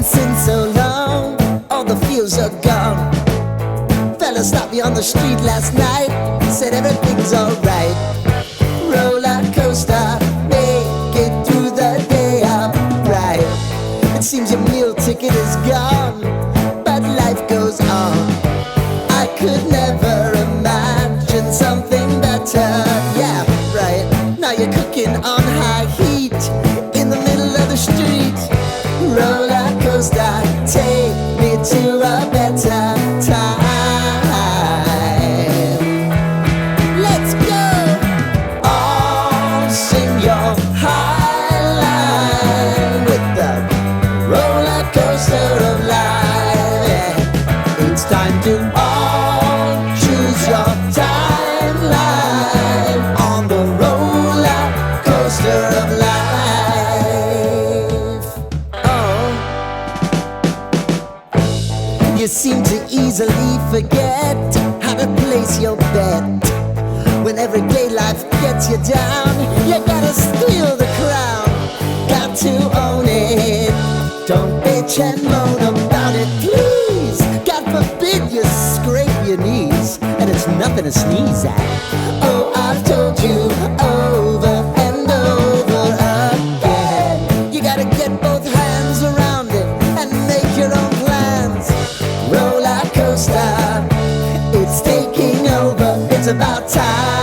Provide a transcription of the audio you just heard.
sin so long, all the feels are gone. Fella stopped me on the street last night, said everything's alright. Roller coaster, make it through the day upright. It seems your meal ticket is gone, but life goes on. I could never imagine something better. Yeah, right. Now you're cooking on high heat in the middle of the street. Roller coaster, take me to a better time. Let's go! All sing your high line with the roller coaster of life. Yeah. It's time to all choose your timeline on the roller coaster of life. You seem to easily forget how to place your bet. When everyday life gets you down, you gotta steal the crown. Got to own it. Don't bitch and moan about it, please. God forbid you scrape your knees, and it's nothing to sneeze at. Oh, I've told you over and over again, you gotta get both hands around it and make your own plans. Roller coaster, it's taking over, it's about time.